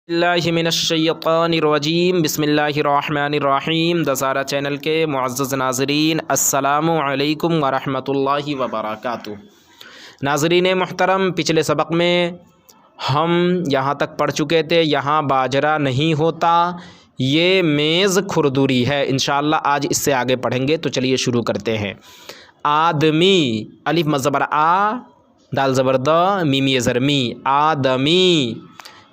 बिस्मिल्लाहिमिनश्शैतानिर्रजीम बिस्मिल्लाहिर्रहमानिर्रहीम। दसारा चैनल के मुअज़्ज़ज़ नाज़रीन, अस्सलामु अलैकुम वरहमतुल्लाहि वबरकातुहू। नाज़रीन मुहतरम, पिछले सबक में हम यहाँ तक पढ़ चुके थे, यहाँ बाजरा नहीं होता, ये मेज़ खुरदुरी है। इंशाअल्लाह आज इससे आगे पढ़ेंगे। तो चलिए शुरू करते हैं। आदमी, अलिफ मज़बर आ, दाल ज़बर द, मीम ये ज़र मी, आदमी।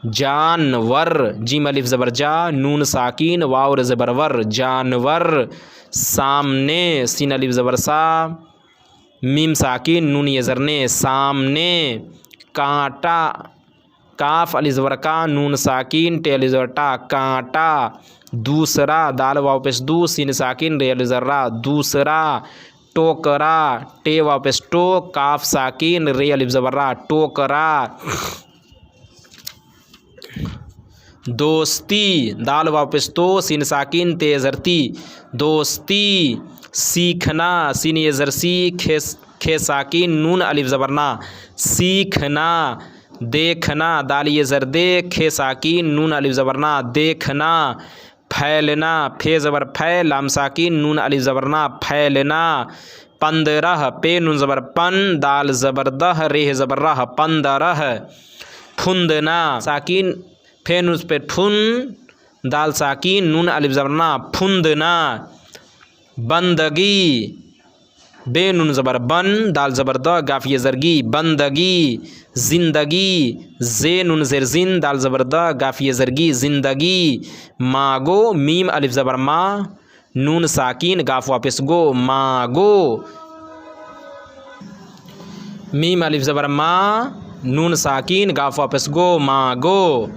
जानवर, जीम अलिफ ज़बर जा, नून साकिन, वाव ज़बर वर, जानवर। सामने, सीन अलिफ ज़बर सा, मीम साकिन, नून ये ज़रने, सामने। कांटा, काफ अलिफ ज़बर का, नून साकिन, टे अलिफ ज़बर टा, कांटा। दूसरा, दाल वाव पेश दू, सीन साकिन, रे अलिफ ज़र्रा, दूसरा। टोकरा, टे वाव पेश टो, काफ साकिन, रे अलिफ ज़बर्रा, टोकरा। दोस्ती, दाल वाव पेश तो, सीन साकिन, ते ज़रती, दोस्ती। सीखना, सीन ये ज़रसी, खे साकिन, नून अलिफ ज़बरना, सीखना। देखना, दाल ये ज़रदे, खे साकिन, नून अलिफ ज़बरना, देखना। फैलना, फे ज़बर फै, लाम साकिन, नून अलिफ ज़बरना, फैलना। 15, पे नून ज़बर पन, दाल ज़बरदह, रे ज़बर्रह, 15। फुंदना, साकिन फे नून पे फुन, दाल साकिन, नून अलिफ ज़बरना, फुंदना। बंदगी, बे नून ज़बर बन, दाल ज़बर द, गाफ ये ज़रगी, बंदगी। ज़िंदगी, जे नून ज़ेर जिन, दाल ज़बर द, गाफ ये ज़रगी, ज़िंदगी। मागो, मीम अलिफ ज़बर मा, नून साकिन, गाफ वापस गो, मागो। मीम अलिफ ज़बर मा, नून साकिन, गाफ वापस गो, मागो।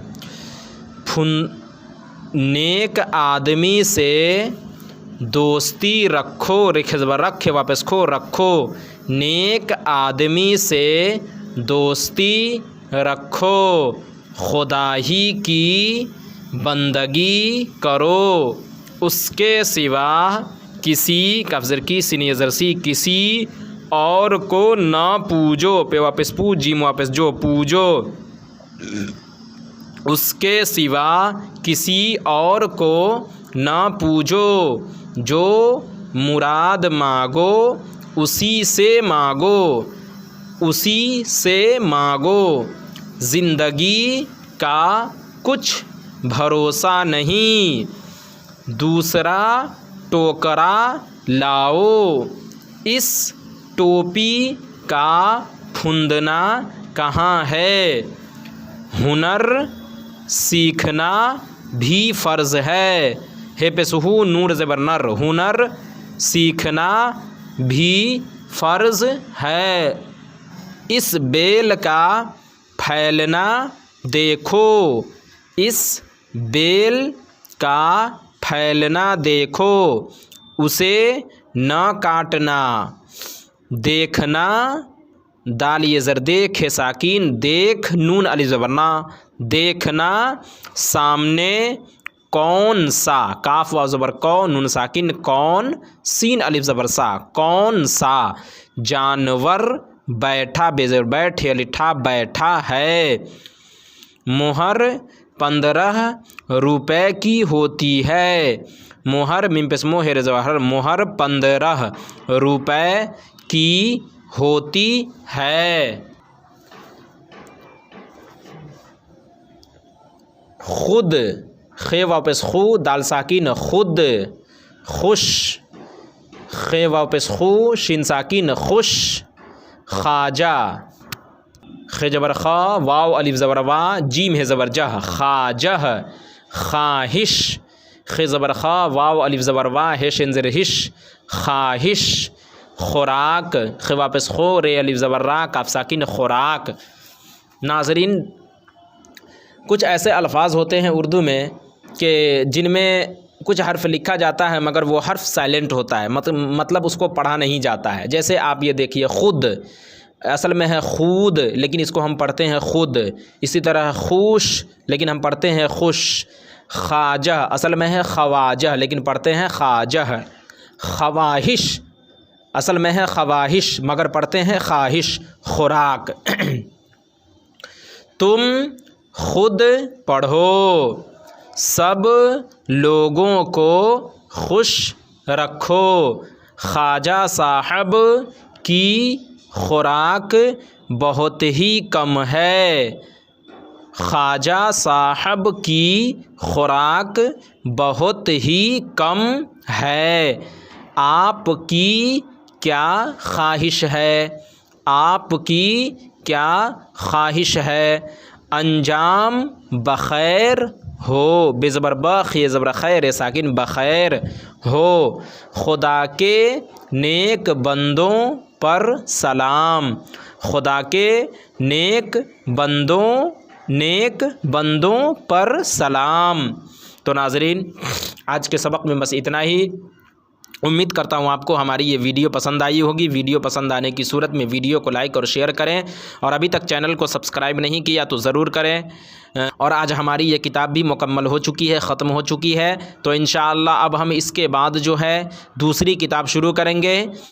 नेक आदमी से दोस्ती रखो, रिख ज़बर रखे वापस खो, रखो। नेक आदमी से दोस्ती रखो, खुदा ही की बंदगी करो, उसके सिवा किसी, कफ़ज़र की सीने ज़रसी, किसी और को ना पूजो, पे वापस पूज, जीम वापस जो, पूजो। उसके सिवा किसी और को ना पूजो, जो मुराद मांगो उसी से मांगो, उसी से मांगो। ज़िंदगी का कुछ भरोसा नहीं, दूसरा टोकरा लाओ, इस टोपी का फुंदना कहाँ है। हुनर सीखना भी फ़र्ज़ है, हे पे सुहू, नूर ज़बर नर, हुनर सीखना भी फ़र्ज़ है। इस बेल का फैलना देखो, इस बेल का फैलना देखो, उसे न काटना। देखना, दाल ये ज़र दे, खे साकिन, देख, नून अलिफ ज़बरना, देखना। सामने, कौन सा, काफ वाव ज़बर कौ, नून साकिन, कौन, सीन अलिफ ज़बर सा, कौन सा। जानवर, बैठा, बेज़र बैठ, हे लिठा, बैठा है। मोहर 15 रुपए की होती है, मोहर मीम पेश मो, हेर ज़वाहर, मोहर 15 रुपए की होती है। खुद, खे वापस खु, दाल साकिन, खुद। खुश, खे वापस खु, शिन साकिन, खुश। ख्वाजा, खे ज़बर खा, वाव अलिफ ज़बर वा, जीम है ज़बर जह, ख्वाजह। ख्वाहिश, खे ज़बर खा, वाव अलिफ ज़बर वा, हे शिन ज़र हिश, ख्वाहिश। खुराक, खे वापस खो, रे अलिफ ज़बर रा, काफ साकिन, खुराक। नाज़रीन, कुछ ऐसे अल्फाज होते हैं उर्दू में कि जिनमें कुछ हर्फ लिखा जाता है मगर वो हर्फ साइलेंट होता है, मतलब उसको पढ़ा नहीं जाता है। जैसे आप ये देखिए, खुद असल में है खूद, लेकिन इसको हम पढ़ते हैं खुद। इसी तरह खुश, लेकिन हम पढ़ते हैं खुश। ख्वाजह, असल में है ख्वाजह, लेकिन पढ़ते हैं ख्वाजह। ख्वाहिश, असल में है ख्वाहिश, मगर पढ़ते हैं ख्वाहिश। खुराक। तुम खुद पढ़ो, सब लोगों को खुश रखो। ख्वाजा साहब की खुराक बहुत ही कम है। ख्वाजा साहब की खुराक बहुत ही कम है। आपकी क्या ख्वाहिश है? आपकी क्या ख्वाहिश है? अंजाम बखैर हो। बेज़बर ब खे ज़बर खैर साकिन बखैर हो। खुदा के नेक बंदों पर सलाम। खुदा के नेक बंदों पर सलाम। तो नाज़रीन, आज के सबक में बस इतना ही। उम्मीद करता हूँ आपको हमारी ये वीडियो पसंद आई होगी। वीडियो पसंद आने की सूरत में वीडियो को लाइक और शेयर करें, और अभी तक चैनल को सब्सक्राइब नहीं किया तो ज़रूर करें। और आज हमारी ये किताब भी मुकम्मल हो चुकी है, ख़त्म हो चुकी है। तो इंशाअल्लाह अब हम इसके बाद जो है दूसरी किताब शुरू करेंगे।